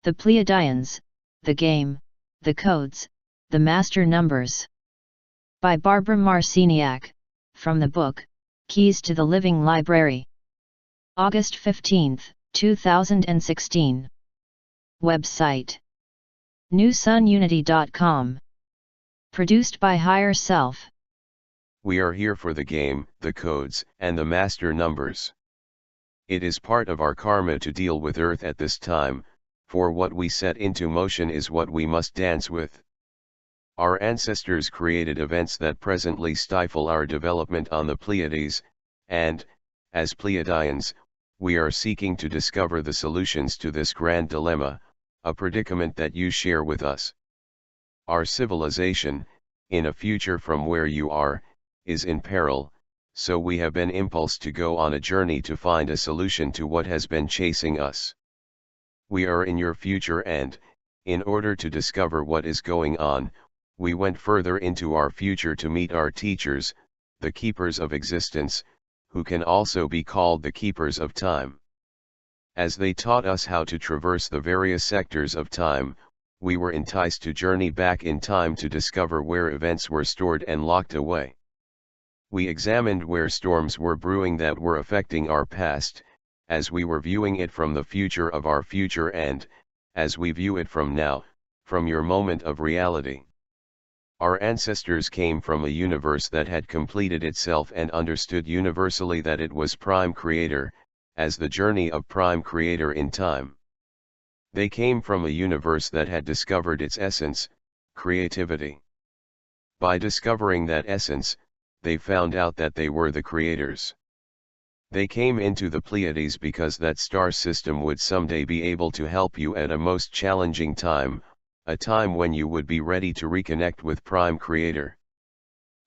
The Pleadians, the game, the codes, the master numbers. By Barbara Marciniak, from the book, Keys to the Living Library. August 15, 2016. Website: newsununity.com. Produced by Higher Self. We are here for the game, the codes, and the master numbers. It is part of our karma to deal with Earth at this time, for what we set into motion is what we must dance with. Our ancestors created events that presently stifle our development on the Pleiades, and, as Pleadians, we are seeking to discover the solutions to this grand dilemma, a predicament that you share with us. Our civilization, in a future from where you are, is in peril, so we have been impulsed to go on a journey to find a solution to what has been chasing us. We are in your future and, in order to discover what is going on, we went further into our future to meet our teachers, the keepers of existence, who can also be called the keepers of time. As they taught us how to traverse the various sectors of time, we were enticed to journey back in time to discover where events were stored and locked away. We examined where storms were brewing that were affecting our past, as we were viewing it from the future of our future and, as we view it from now, from your moment of reality. Our ancestors came from a universe that had completed itself and understood universally that it was Prime Creator, as the journey of Prime Creator in time. They came from a universe that had discovered its essence, creativity. By discovering that essence, they found out that they were the creators. They came into the Pleiades because that star system would someday be able to help you at a most challenging time, a time when you would be ready to reconnect with Prime Creator.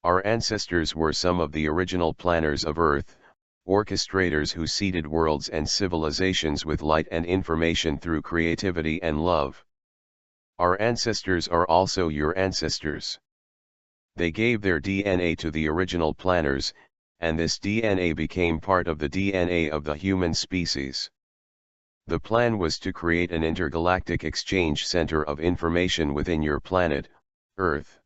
Our ancestors were some of the original planners of Earth, orchestrators who seeded worlds and civilizations with light and information through creativity and love. Our ancestors are also your ancestors. They gave their DNA to the original planners, and this DNA became part of the DNA of the human species. The plan was to create an intergalactic exchange center of information within your planet, Earth.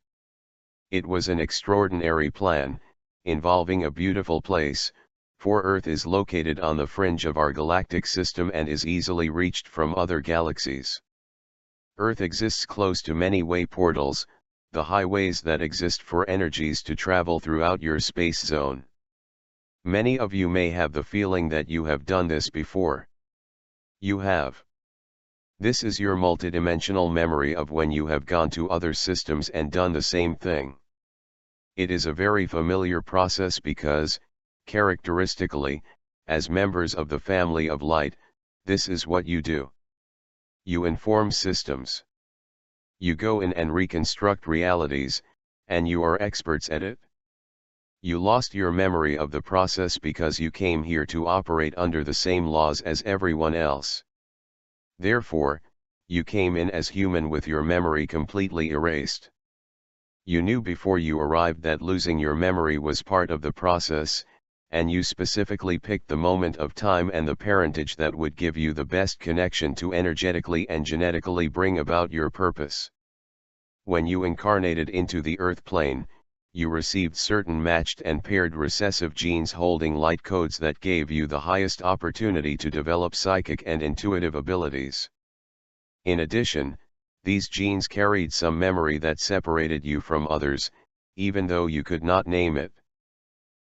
It was an extraordinary plan, involving a beautiful place, for Earth is located on the fringe of our galactic system and is easily reached from other galaxies. Earth exists close to many way portals, the highways that exist for energies to travel throughout your space zone. Many of you may have the feeling that you have done this before. You have. This is your multidimensional memory of when you have gone to other systems and done the same thing. It is a very familiar process because, characteristically, as members of the family of light, this is what you do. You inform systems. You go in and reconstruct realities, and you are experts at it. You lost your memory of the process because you came here to operate under the same laws as everyone else. Therefore, you came in as human with your memory completely erased. You knew before you arrived that losing your memory was part of the process, and you specifically picked the moment of time and the parentage that would give you the best connection to energetically and genetically bring about your purpose. When you incarnated into the Earth plane, you received certain matched and paired recessive genes holding light codes that gave you the highest opportunity to develop psychic and intuitive abilities. In addition, these genes carried some memory that separated you from others, even though you could not name it.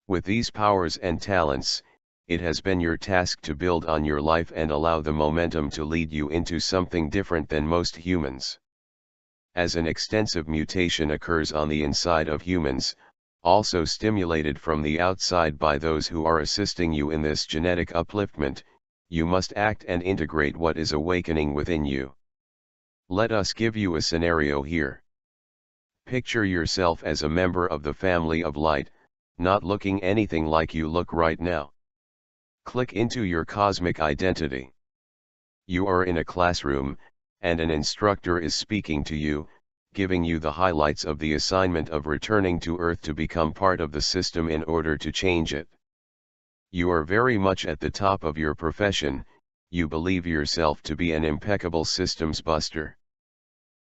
With these powers and talents, it has been your task to build on your life and allow the momentum to lead you into something different than most humans. As an extensive mutation occurs on the inside of humans, also stimulated from the outside by those who are assisting you in this genetic upliftment, you must act and integrate what is awakening within you. Let us give you a scenario here. Picture yourself as a member of the family of light, not looking anything like you look right now. Click into your cosmic identity. You are in a classroom, and an instructor is speaking to you, giving you the highlights of the assignment of returning to Earth to become part of the system in order to change it. You are very much at the top of your profession, you believe yourself to be an impeccable systems buster.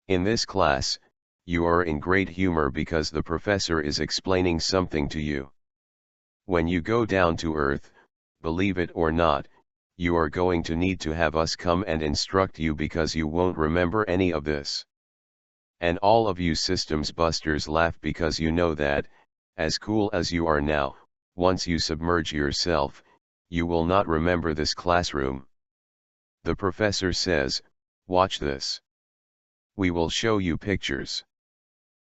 In this class, you are in great humor because the professor is explaining something to you. When you go down to earth, believe it or not, you are going to need to have us come and instruct you because you won't remember any of this. And all of you systems busters laugh because you know that, as cool as you are now, once you submerge yourself, you will not remember this classroom. The professor says, watch this. We will show you pictures.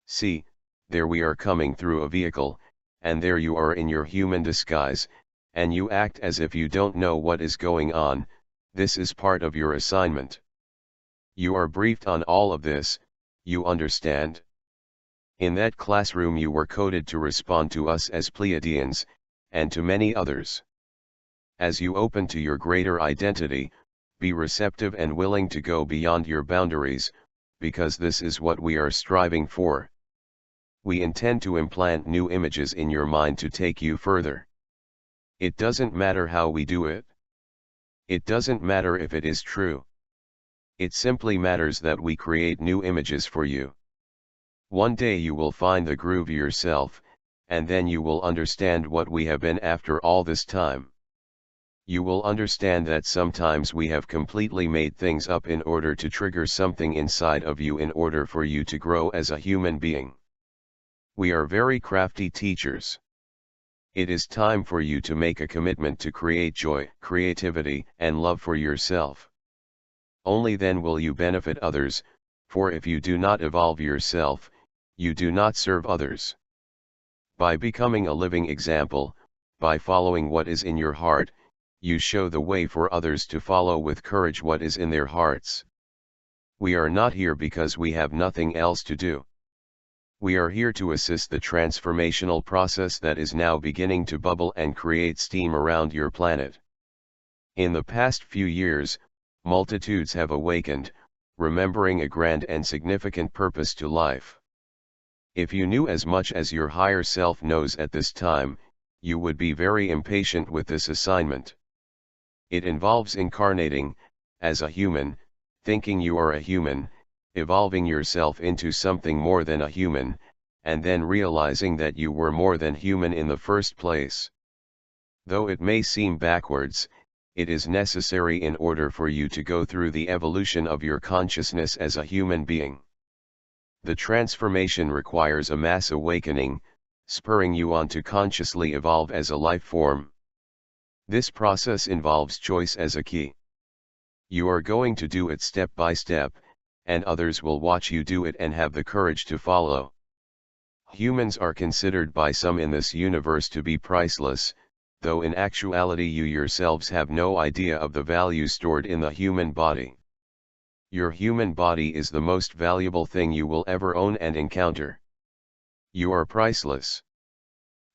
See, there we are coming through a vehicle, and there you are in your human disguise, and you act as if you don't know what is going on. This is part of your assignment. You are briefed on all of this, you understand? In that classroom you were coded to respond to us as Pleadians, and to many others. As you open to your greater identity, be receptive and willing to go beyond your boundaries, because this is what we are striving for. We intend to implant new images in your mind to take you further. It doesn't matter how we do it. It doesn't matter if it is true. It simply matters that we create new images for you. One day you will find the groove yourself, and then you will understand what we have been after all this time. You will understand that sometimes we have completely made things up in order to trigger something inside of you in order for you to grow as a human being. We are very crafty teachers. It is time for you to make a commitment to create joy, creativity, and love for yourself. Only then will you benefit others, for if you do not evolve yourself, you do not serve others. By becoming a living example, by following what is in your heart, you show the way for others to follow with courage what is in their hearts. We are not here because we have nothing else to do. We are here to assist the transformational process that is now beginning to bubble and create steam around your planet. In the past few years, multitudes have awakened, remembering a grand and significant purpose to life. If you knew as much as your higher self knows at this time, you would be very impatient with this assignment. It involves incarnating, as a human, thinking you are a human, evolving yourself into something more than a human, and then realizing that you were more than human in the first place. Though it may seem backwards, it is necessary in order for you to go through the evolution of your consciousness as a human being. The transformation requires a mass awakening, spurring you on to consciously evolve as a life form. This process involves choice as a key. You are going to do it step by step, and others will watch you do it and have the courage to follow. Humans are considered by some in this universe to be priceless, though in actuality you yourselves have no idea of the value stored in the human body. Your human body is the most valuable thing you will ever own and encounter. You are priceless.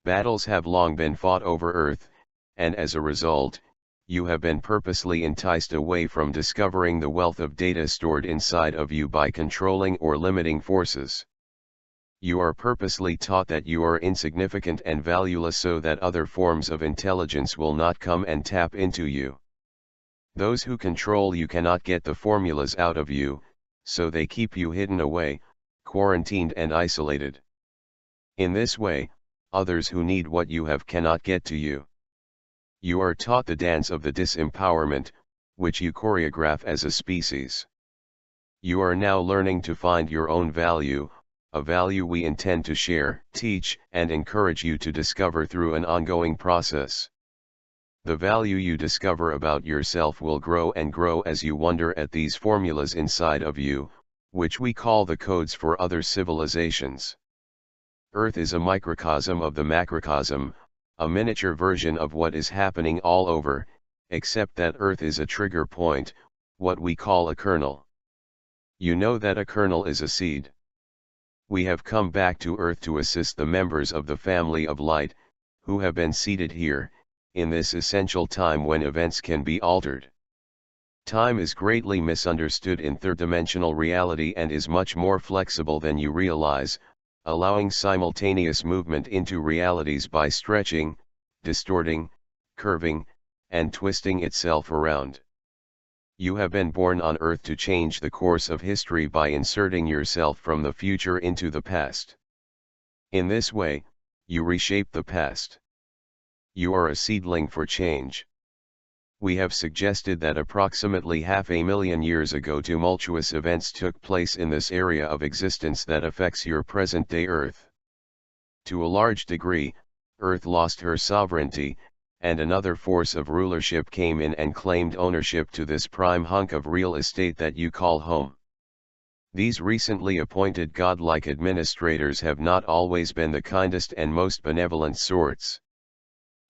Battles have long been fought over Earth, and as a result, you have been purposely enticed away from discovering the wealth of data stored inside of you by controlling or limiting forces. You are purposely taught that you are insignificant and valueless so that other forms of intelligence will not come and tap into you. Those who control you cannot get the formulas out of you, so they keep you hidden away, quarantined and isolated. In this way, others who need what you have cannot get to you. You are taught the dance of the disempowerment, which you choreograph as a species. You are now learning to find your own value, a value we intend to share, teach, and encourage you to discover through an ongoing process. The value you discover about yourself will grow and grow as you wonder at these formulas inside of you, which we call the codes for other civilizations. Earth is a microcosm of the macrocosm, a miniature version of what is happening all over, except that Earth is a trigger point, what we call a kernel. You know that a kernel is a seed. We have come back to Earth to assist the members of the family of light, who have been seated here, in this essential time when events can be altered. Time is greatly misunderstood in third-dimensional reality and is much more flexible than you realize, allowing simultaneous movement into realities by stretching, distorting, curving, and twisting itself around. You have been born on Earth to change the course of history by inserting yourself from the future into the past. In this way, you reshape the past. You are a seedling for change. We have suggested that approximately 500,000 years ago tumultuous events took place in this area of existence that affects your present-day Earth. To a large degree, Earth lost her sovereignty, and another force of rulership came in and claimed ownership to this prime hunk of real estate that you call home. These recently appointed godlike administrators have not always been the kindest and most benevolent sorts.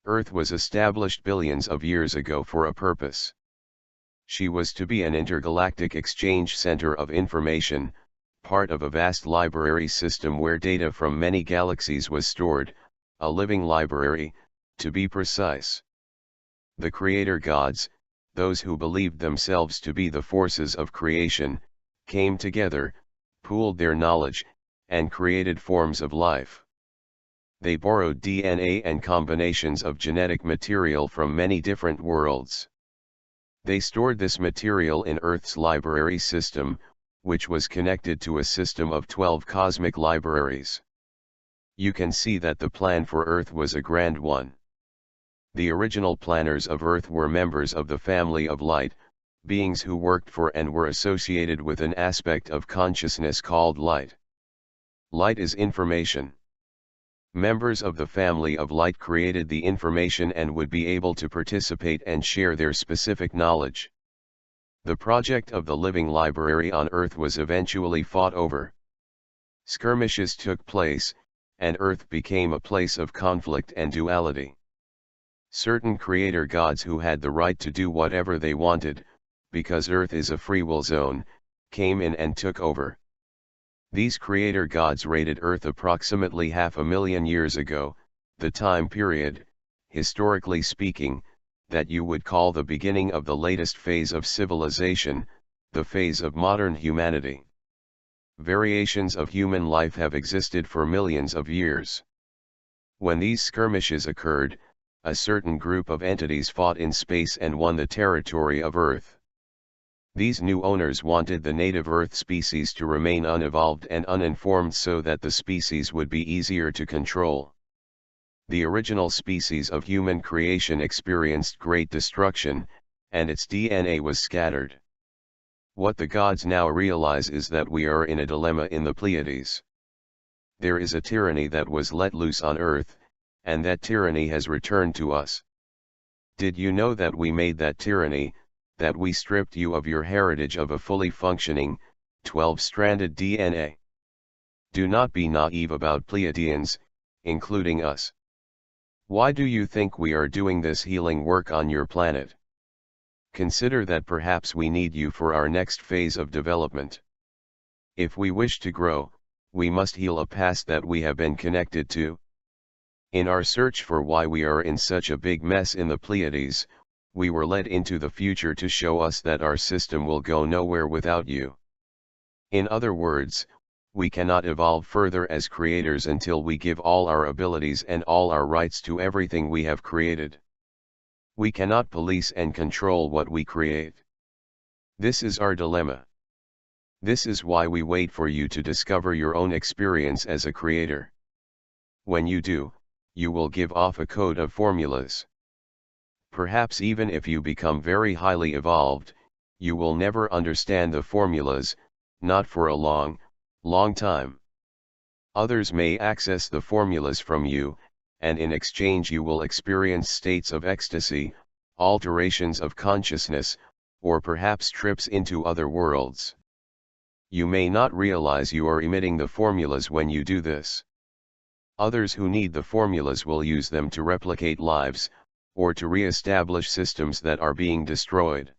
Earth was established billions of years ago for a purpose. She was to be an intergalactic exchange center of information, part of a vast library system where data from many galaxies was stored, a living library, to be precise. The creator gods, those who believed themselves to be the forces of creation, came together, pooled their knowledge, and created forms of life. They borrowed DNA and combinations of genetic material from many different worlds. They stored this material in Earth's library system, which was connected to a system of 12 cosmic libraries. You can see that the plan for Earth was a grand one. The original planners of Earth were members of the family of light, beings who worked for and were associated with an aspect of consciousness called light. Light is information. Members of the family of light created the information and would be able to participate and share their specific knowledge. The project of the living library on Earth was eventually fought over. Skirmishes took place, and Earth became a place of conflict and duality. Certain creator gods who had the right to do whatever they wanted, because Earth is a free will zone, came in and took over. These creator gods raided Earth approximately 500,000 years ago, the time period, historically speaking, that you would call the beginning of the latest phase of civilization, the phase of modern humanity. Variations of human life have existed for millions of years. When these skirmishes occurred, a certain group of entities fought in space and won the territory of Earth. These new owners wanted the native Earth species to remain unevolved and uninformed so that the species would be easier to control. The original species of human creation experienced great destruction, and its DNA was scattered. What the gods now realize is that we are in a dilemma in the Pleiades. There is a tyranny that was let loose on Earth, and that tyranny has returned to us. Did you know that we made that tyranny, that we stripped you of your heritage of a fully functioning, 12-stranded DNA? Do not be naive about Pleadians, including us. Why do you think we are doing this healing work on your planet? Consider that perhaps we need you for our next phase of development. If we wish to grow, we must heal a past that we have been connected to. In our search for why we are in such a big mess in the Pleiades, we were led into the future to show us that our system will go nowhere without you. In other words, we cannot evolve further as creators until we give all our abilities and all our rights to everything we have created. We cannot police and control what we create. This is our dilemma. This is why we wait for you to discover your own experience as a creator. When you do, you will give off a code of formulas. Perhaps even if you become very highly evolved, you will never understand the formulas, not for a long time. Others may access the formulas from you, and in exchange you will experience states of ecstasy, alterations of consciousness, or perhaps trips into other worlds. You may not realize you are emitting the formulas when you do this. Others who need the formulas will use them to replicate lives, or to re-establish systems that are being destroyed.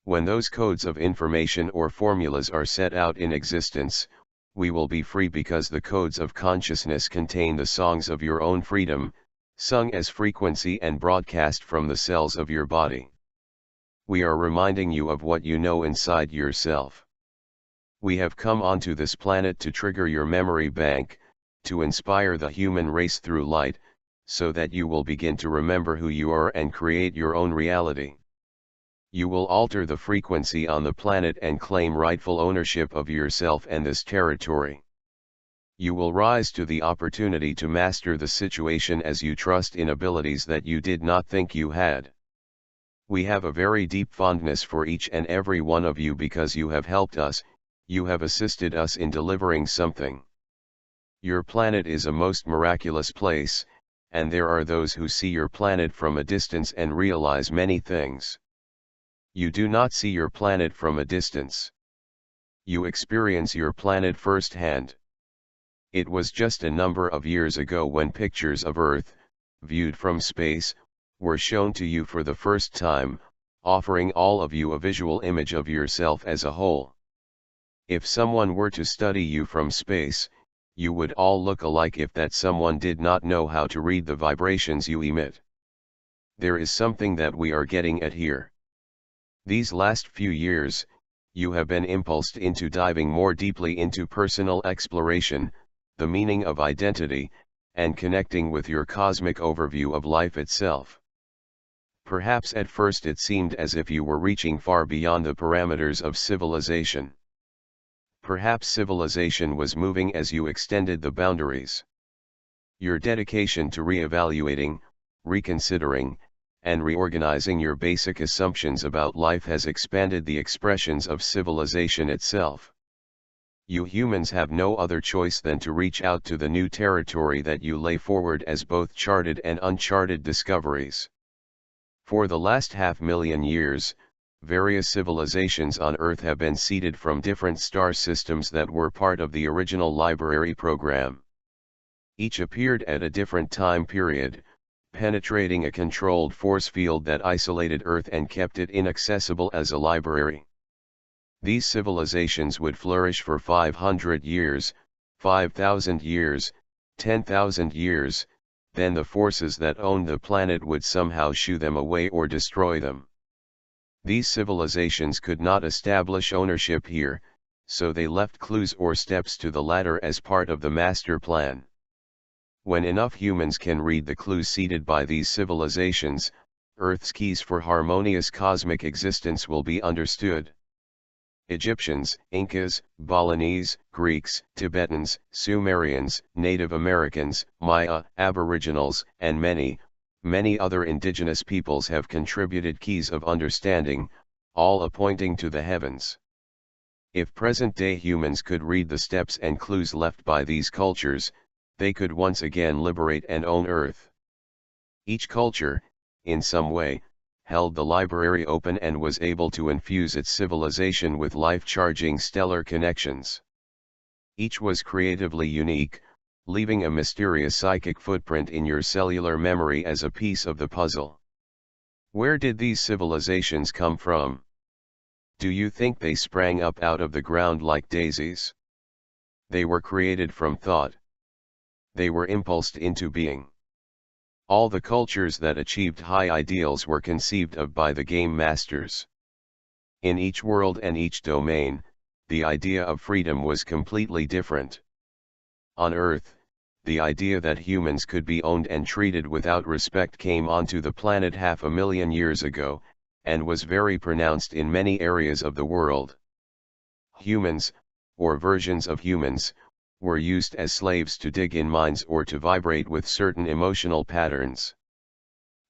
When those codes of information or formulas are set out in existence, we will be free because the codes of consciousness contain the songs of your own freedom, sung as frequency and broadcast from the cells of your body. We are reminding you of what you know inside yourself. We have come onto this planet to trigger your memory bank, to inspire the human race through light, so that you will begin to remember who you are and create your own reality. You will alter the frequency on the planet and claim rightful ownership of yourself and this territory. You will rise to the opportunity to master the situation as you trust in abilities that you did not think you had. We have a very deep fondness for each and every one of you because you have helped us, you have assisted us in delivering something. Your planet is a most miraculous place, and there are those who see your planet from a distance and realize many things. You do not see your planet from a distance. You experience your planet firsthand. It was just a number of years ago when pictures of Earth, viewed from space, were shown to you for the first time, offering all of you a visual image of yourself as a whole. If someone were to study you from space, you would all look alike if that someone did not know how to read the vibrations you emit. There is something that we are getting at here. These last few years, you have been impulsed into diving more deeply into personal exploration, the meaning of identity, and connecting with your cosmic overview of life itself. Perhaps at first it seemed as if you were reaching far beyond the parameters of civilization. Perhaps civilization was moving as you extended the boundaries. Your dedication to re-evaluating, reconsidering, and reorganizing your basic assumptions about life has expanded the expressions of civilization itself. You humans have no other choice than to reach out to the new territory that you lay forward as both charted and uncharted discoveries. For the last 500,000 years, various civilizations on Earth have been seeded from different star systems that were part of the original library program. Each appeared at a different time period, penetrating a controlled force field that isolated Earth and kept it inaccessible as a library. These civilizations would flourish for 500 years, 5,000 years, 10,000 years, then the forces that owned the planet would somehow shoo them away or destroy them. These civilizations could not establish ownership here, so they left clues or steps to the ladder as part of the master plan. When enough humans can read the clues seeded by these civilizations, Earth's keys for harmonious cosmic existence will be understood. Egyptians, Incas, Balinese, Greeks, Tibetans, Sumerians, Native Americans, Maya, Aboriginals, and many other indigenous peoples have contributed keys of understanding, all pointing to the heavens. If present-day humans could read the steps and clues left by these cultures, they could once again liberate and own Earth. Each culture, in some way, held the library open and was able to infuse its civilization with life-charging stellar connections. Each was creatively unique, leaving a mysterious psychic footprint in your cellular memory as a piece of the puzzle. Where did these civilizations come from? Do you think they sprang up out of the ground like daisies? They were created from thought. They were impulsed into being. All the cultures that achieved high ideals were conceived of by the game masters. In each world and each domain, the idea of freedom was completely different. On Earth, the idea that humans could be owned and treated without respect came onto the planet 500,000 years ago, and was very pronounced in many areas of the world. Humans, or versions of humans, were used as slaves to dig in mines or to vibrate with certain emotional patterns.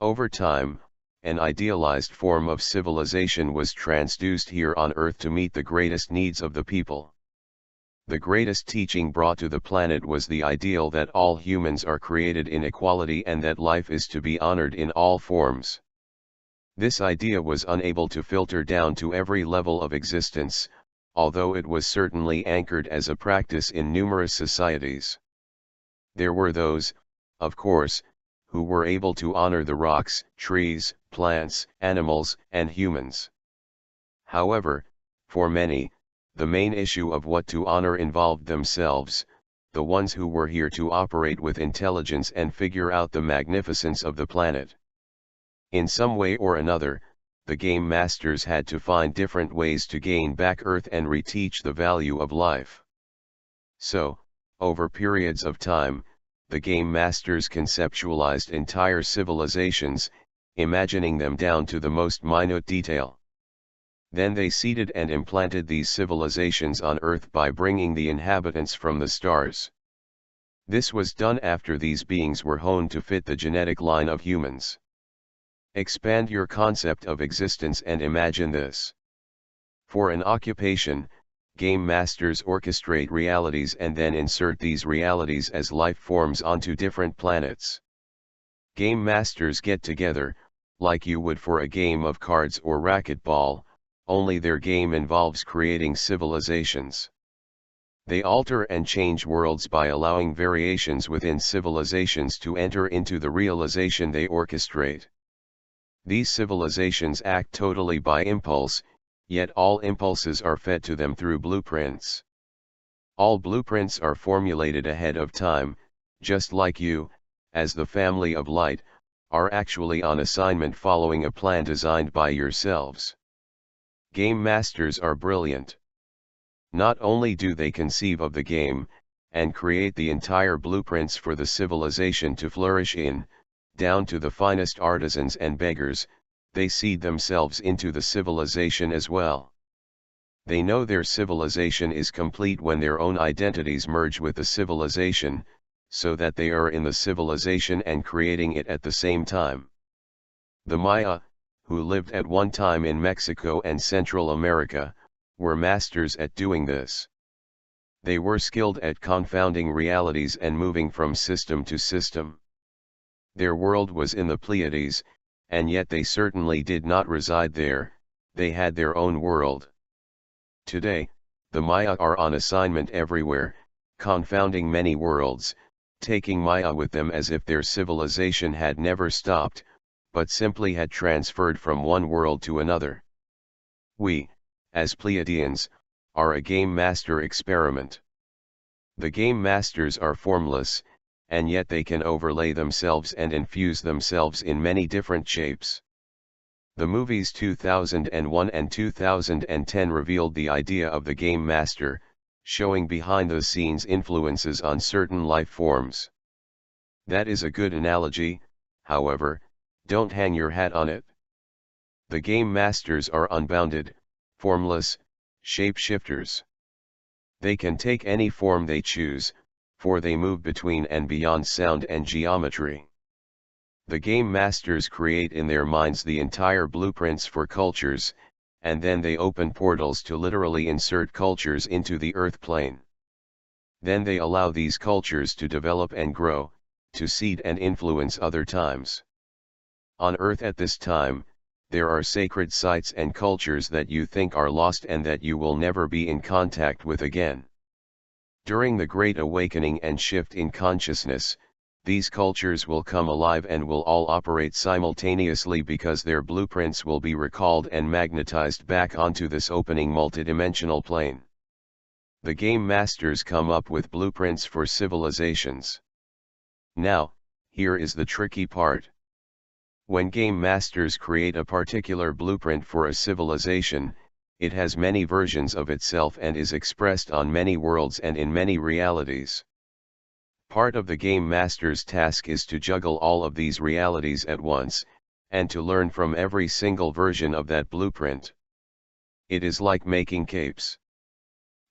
Over time, an idealized form of civilization was transduced here on Earth to meet the greatest needs of the people. The greatest teaching brought to the planet was the ideal that all humans are created in equality and that life is to be honored in all forms. This idea was unable to filter down to every level of existence, although it was certainly anchored as a practice in numerous societies. There were those, of course, who were able to honor the rocks, trees, plants, animals, and humans. However, for many, the main issue of what to honor involved themselves, the ones who were here to operate with intelligence and figure out the magnificence of the planet. In some way or another, the game masters had to find different ways to gain back Earth and reteach the value of life. So, over periods of time, the game masters conceptualized entire civilizations, imagining them down to the most minute detail. Then they seeded and implanted these civilizations on Earth by bringing the inhabitants from the stars. This was done after these beings were honed to fit the genetic line of humans. Expand your concept of existence and imagine this. For an occupation, game masters orchestrate realities and then insert these realities as life forms onto different planets. Game masters get together, like you would for a game of cards or racquetball, only their game involves creating civilizations. They alter and change worlds by allowing variations within civilizations to enter into the realization they orchestrate. These civilizations act totally by impulse, yet all impulses are fed to them through blueprints. All blueprints are formulated ahead of time, just like you, as the family of light, are actually on assignment following a plan designed by yourselves. Game masters are brilliant. Not only do they conceive of the game, and create the entire blueprints for the civilization to flourish in, down to the finest artisans and beggars, they seed themselves into the civilization as well. They know their civilization is complete when their own identities merge with the civilization, so that they are in the civilization and creating it at the same time. The Maya, who lived at one time in Mexico and Central America, were masters at doing this. They were skilled at confounding realities and moving from system to system. Their world was in the Pleiades, and yet they certainly did not reside there, they had their own world. Today, the Maya are on assignment everywhere, confounding many worlds, taking Maya with them as if their civilization had never stopped, but simply had transferred from one world to another. We, as Pleadians, are a game master experiment. The game masters are formless, and yet they can overlay themselves and infuse themselves in many different shapes. The movies 2001 and 2010 revealed the idea of the game master, showing behind-the-scenes influences on certain life forms. That is a good analogy, however, don't hang your hat on it. The game masters are unbounded, formless, shape-shifters. They can take any form they choose, for they move between and beyond sound and geometry. The game masters create in their minds the entire blueprints for cultures, and then they open portals to literally insert cultures into the earth plane. Then they allow these cultures to develop and grow, to seed and influence other times. On earth at this time, there are sacred sites and cultures that you think are lost and that you will never be in contact with again. During the Great Awakening and shift in consciousness, these cultures will come alive and will all operate simultaneously because their blueprints will be recalled and magnetized back onto this opening multidimensional plane. The game masters come up with blueprints for civilizations. Now, here is the tricky part. When game masters create a particular blueprint for a civilization, it has many versions of itself and is expressed on many worlds and in many realities. Part of the game master's task is to juggle all of these realities at once, and to learn from every single version of that blueprint. It is like making capes.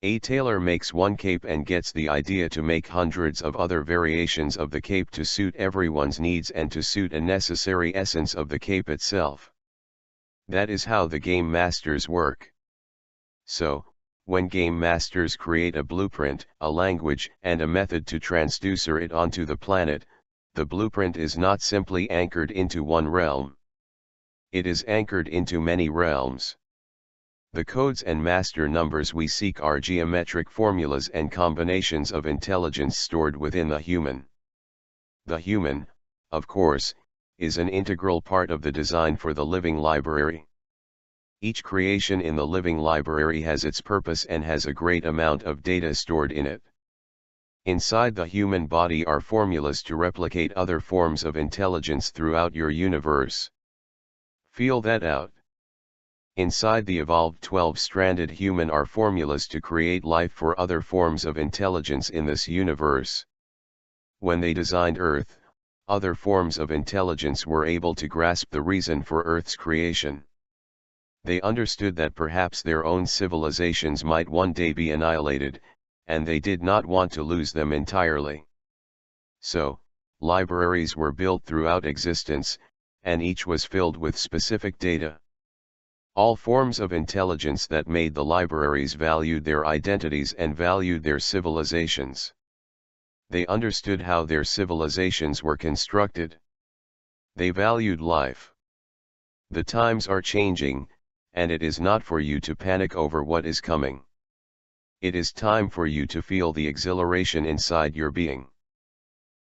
A tailor makes one cape and gets the idea to make hundreds of other variations of the cape to suit everyone's needs and to suit a necessary essence of the cape itself. That is how the game masters work. So, when game masters create a blueprint, a language, and a method to transducer it onto the planet, the blueprint is not simply anchored into one realm. It is anchored into many realms. The codes and master numbers we seek are geometric formulas and combinations of intelligence stored within the human. The human, of course, is an integral part of the design for the living library. Each creation in the living library has its purpose and has a great amount of data stored in it. Inside the human body are formulas to replicate other forms of intelligence throughout your universe. Feel that out. Inside the evolved 12-stranded human are formulas to create life for other forms of intelligence in this universe. When they designed Earth, other forms of intelligence were able to grasp the reason for Earth's creation. They understood that perhaps their own civilizations might one day be annihilated, and they did not want to lose them entirely. So, libraries were built throughout existence, and each was filled with specific data. All forms of intelligence that made the libraries valued their identities and valued their civilizations. They understood how their civilizations were constructed. They valued life. The times are changing, and it is not for you to panic over what is coming. It is time for you to feel the exhilaration inside your being.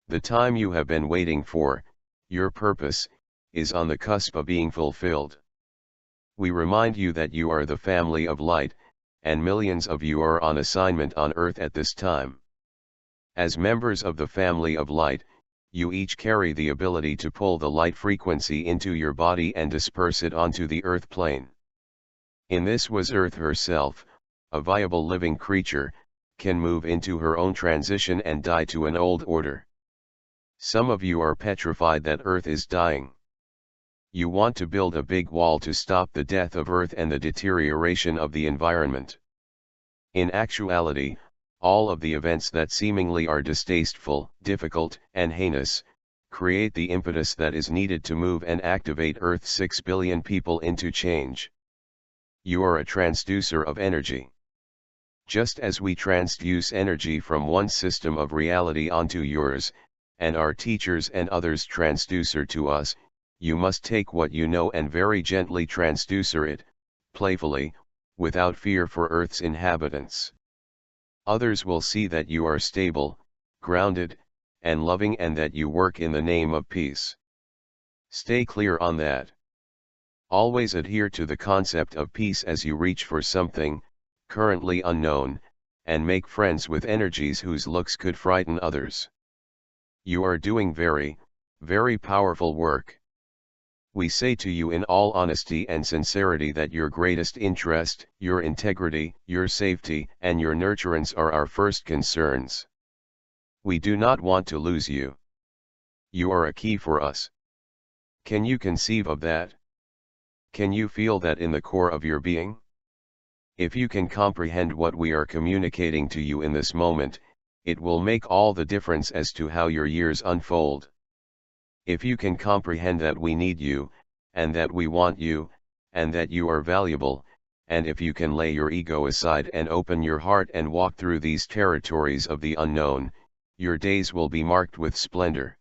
The time you have been waiting for, your purpose, is on the cusp of being fulfilled. We remind you that you are the family of light, and millions of you are on assignment on earth at this time. As members of the family of light, you each carry the ability to pull the light frequency into your body and disperse it onto the earth plane. In this was Earth herself, a viable living creature, can move into her own transition and die to an old order. Some of you are petrified that Earth is dying. You want to build a big wall to stop the death of Earth and the deterioration of the environment. In actuality, all of the events that seemingly are distasteful, difficult, and heinous, create the impetus that is needed to move and activate Earth's 6 billion people into change. You are a transducer of energy. Just as we transduce energy from one system of reality onto yours, and our teachers and others transducer to us, you must take what you know and very gently transducer it, playfully, without fear for Earth's inhabitants. Others will see that you are stable, grounded, and loving, and that you work in the name of peace. Stay clear on that. Always adhere to the concept of peace as you reach for something, currently unknown, and make friends with energies whose looks could frighten others. You are doing very, very powerful work. We say to you in all honesty and sincerity that your greatest interest, your integrity, your safety, and your nurturance are our first concerns. We do not want to lose you. You are a key for us. Can you conceive of that? Can you feel that in the core of your being? If you can comprehend what we are communicating to you in this moment, it will make all the difference as to how your years unfold. If you can comprehend that we need you, and that we want you, and that you are valuable, and if you can lay your ego aside and open your heart and walk through these territories of the unknown, your days will be marked with splendor.